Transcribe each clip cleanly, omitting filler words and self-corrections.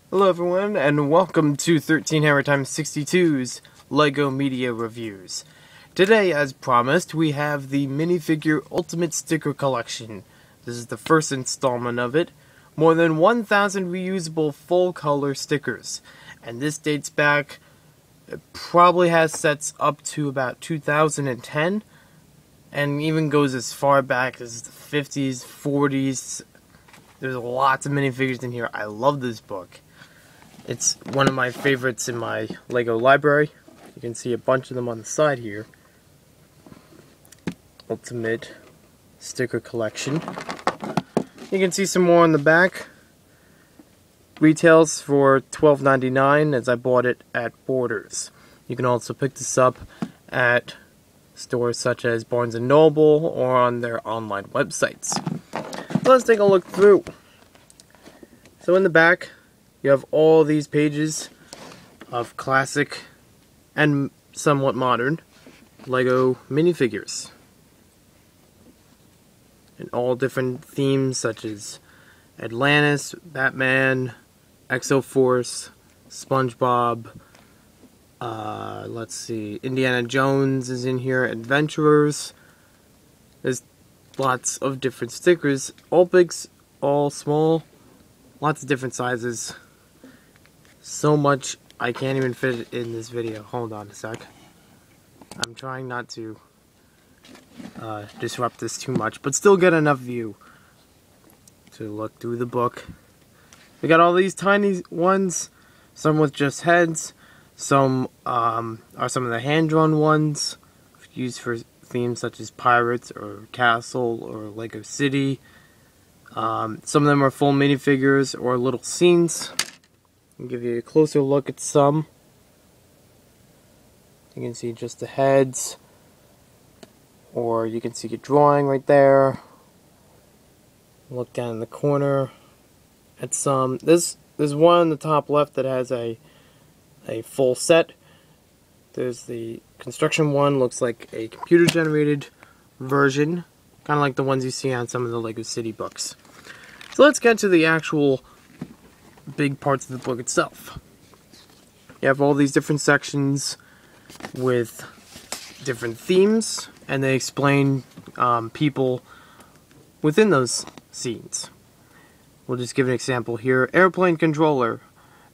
Hello everyone, and welcome to 13 Hammer Times 62's LEGO Media Reviews. Today, as promised, we have the Minifigure Ultimate Sticker Collection. This is the first installment of it. More than 1,000 reusable full-color stickers. And this dates back, it probably has sets up to about 2010. And even goes as far back as the 50s, 40s. There's lots of minifigures in here. I love this book. It's one of my favorites in my LEGO library. You can see a bunch of them on the side here. Ultimate Sticker Collection. You can see some more on the back. Retails for $12.99 as I bought it at Borders. You can also pick this up at stores such as Barnes & Noble or on their online websites. So let's take a look through. So in the back, you have all these pages of classic and somewhat modern LEGO minifigures. And all different themes such as Atlantis, Batman, Exo-Force, SpongeBob, let's see, Indiana Jones is in here, Adventurers. There's lots of different stickers, all big, all small, lots of different sizes. So much I can't even fit it in this video. Hold on a sec. I'm trying not to disrupt this too much, but still get enough view to look through the book. We got all these tiny ones, some with just heads, some are some of the hand-drawn ones used for themes such as pirates or castle or Lego City. Some of them are full minifigures or little scenes. I'll give you a closer look at some. You can see just the heads, or you can see a drawing right there. Look down in the corner at some. There's one on the top left that has a full set. There's the construction one, looks like a computer generated version, kind of like the ones you see on some of the Lego City books. So let's get to the actual big parts of the book itself. You have all these different sections with different themes, and they explain people within those scenes. We'll just give an example here. Airplane controller.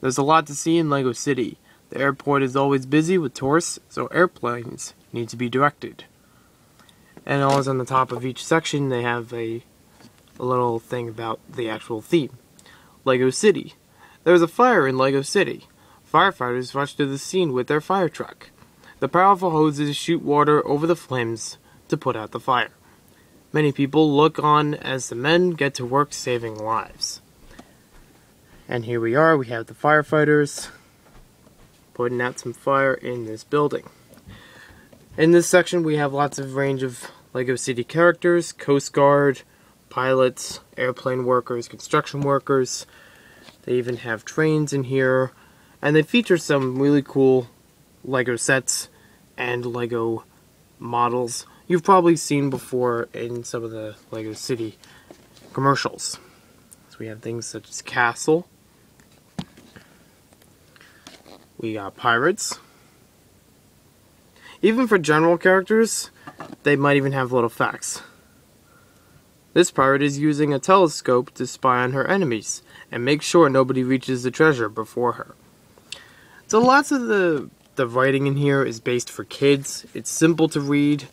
There's a lot to see in Lego City. The airport is always busy with tourists, so airplanes need to be directed. And always on the top of each section they have a little thing about the actual theme. Lego City. There is a fire in Lego City. Firefighters rush to the scene with their fire truck. The powerful hoses shoot water over the flames to put out the fire. Many people look on as the men get to work saving lives. And here we are, we have the firefighters putting out some fire in this building. In this section we have lots of range of Lego City characters, Coast Guard, pilots, airplane workers, construction workers. They even have trains in here, and they feature some really cool Lego sets and Lego models you've probably seen before in some of the Lego City commercials. So we have things such as Castle. We got pirates. Even for general characters, they might even have little facts. This pirate is using a telescope to spy on her enemies and make sure nobody reaches the treasure before her. So lots of the writing in here is based for kids. It's simple to read.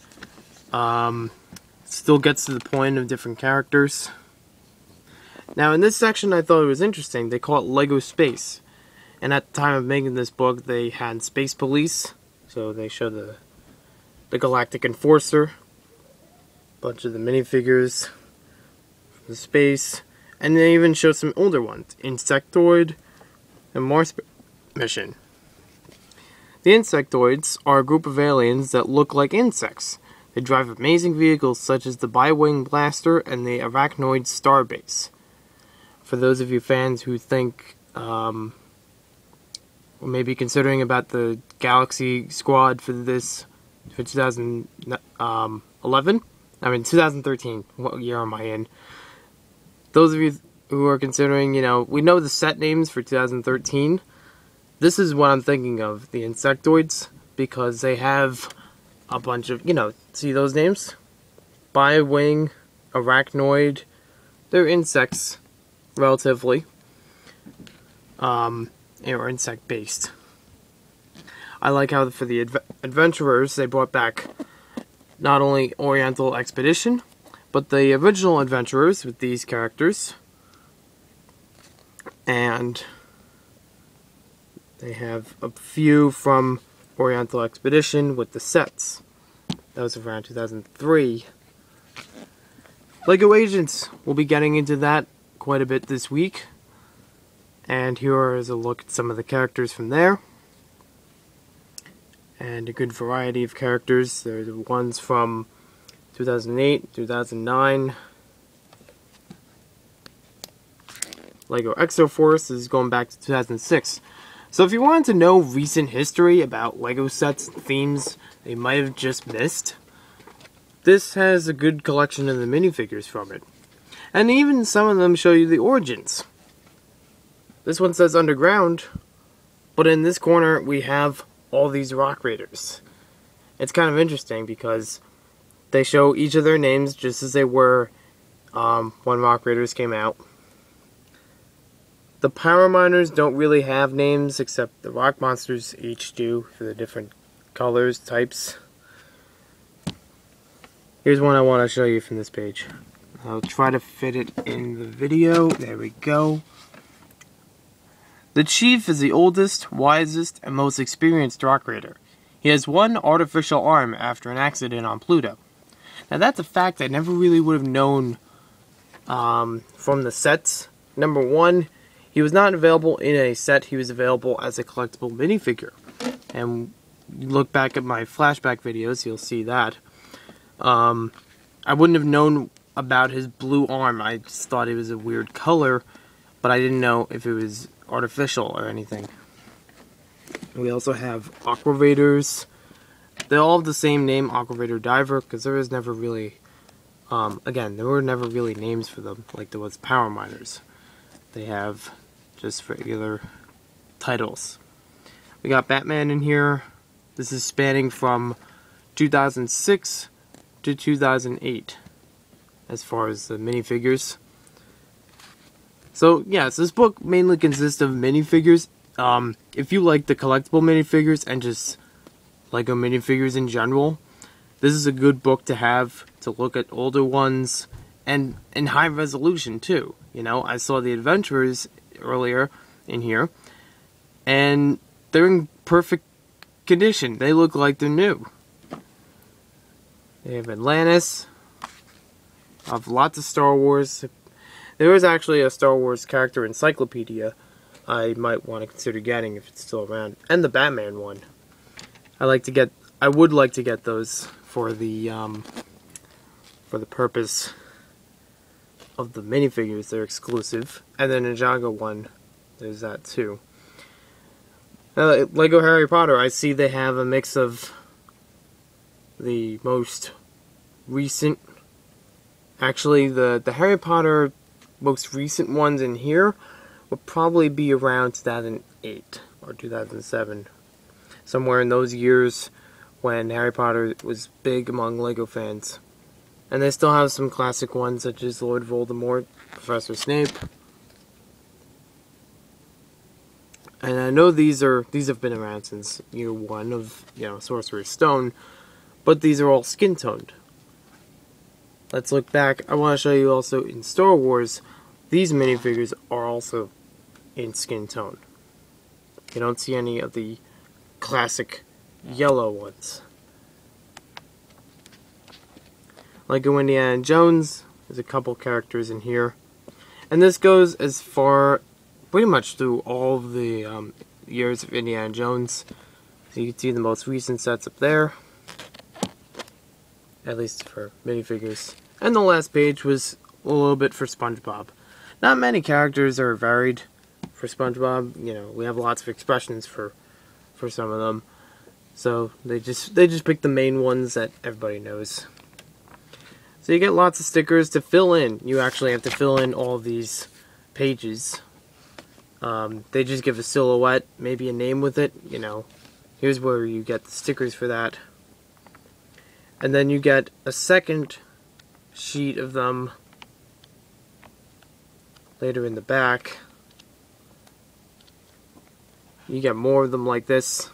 Still gets to the point of different characters. Now in this section I thought it was interesting. They call it Lego Space. And at the time of making this book they had Space Police. So they show the Galactic Enforcer. A bunch of the minifigures. The space, and they even show some older ones, Insectoid and Mars Mission. The Insectoids are a group of aliens that look like insects. They drive amazing vehicles such as the Bi-Wing Blaster and the Arachnoid Starbase. For those of you fans who think, or maybe considering about the Galaxy Squad for this, for 2011, I mean 2013, what year am I in? Those of you who are considering, you know, we know the set names for 2013. This is what I'm thinking of, the insectoids, because they have a bunch of, you know, see those names? Biwing, arachnoid, they're insects, relatively, or insect-based. I like how for the adventurers, they brought back not only Oriental Expedition, but the original adventurers with these characters. And they have a few from Oriental Expedition with the sets. That was around 2003. LEGO Agents, we'll be getting into that quite a bit this week. And here is a look at some of the characters from there. And a good variety of characters. There's the ones from 2008, 2009. LEGO Exoforce is going back to 2006. So if you wanted to know recent history about LEGO sets and themes that you might have just missed, this has a good collection of the minifigures from it. And even some of them show you the origins. This one says Underground, but in this corner we have all these Rock Raiders. It's kind of interesting because they show each of their names just as they were when Rock Raiders came out. The Power Miners don't really have names, except the Rock Monsters each do for the different colors, types. Here's one I want to show you from this page. I'll try to fit it in the video. There we go. The Chief is the oldest, wisest, and most experienced Rock Raider. He has one artificial arm after an accident on Pluto. Now that's a fact I never really would have known from the sets. Number one, he was not available in a set, he was available as a collectible minifigure. And you look back at my flashback videos, you'll see that. I wouldn't have known about his blue arm. I just thought it was a weird color, but I didn't know if it was artificial or anything. We also have Aqua Raiders. They all have the same name, Aqua Raider Diver, because there was never really, again, there were never really names for them, like there was Power Miners. They have just regular titles. We got Batman in here. This is spanning from 2006 to 2008 as far as the minifigures. So yes, this book mainly consists of minifigures. If you like the collectible minifigures and just LEGO minifigures in general, this is a good book to have to look at older ones and in high resolution too. You know, I saw the Adventurers earlier in here, and they're in perfect condition. They look like they're new. They have Atlantis. I have lots of Star Wars. There is actually a Star Wars character encyclopedia I might want to consider getting if it's still around, and the Batman one. I would like to get those for the purpose of the minifigures. They're exclusive, and then Ninjago one. There's that too. Lego Harry Potter. I see they have a mix of the most recent. Actually, the Harry Potter most recent ones in here would probably be around 2008 or 2007. Somewhere in those years when Harry Potter was big among LEGO fans. And they still have some classic ones such as Lord Voldemort, Professor Snape. And I know these have been around since year one of, you know, Sorcerer's Stone, but these are all skin toned. Let's look back. I want to show you also in Star Wars, these minifigures are also in skin tone. You don't see any of the classic yellow ones. LEGO Indiana Jones, there's a couple characters in here. And this goes as far, pretty much through all of the years of Indiana Jones. So you can see the most recent sets up there. At least for minifigures. And the last page was a little bit for SpongeBob. Not many characters are varied for SpongeBob. You know, we have lots of expressions for some of them. So they just pick the main ones that everybody knows. So you get lots of stickers to fill in. You actually have to fill in all of these pages. They just give a silhouette, maybe a name with it, you know. Here's where you get the stickers for that. And then you get a second sheet of them later in the back. You get more of them like this.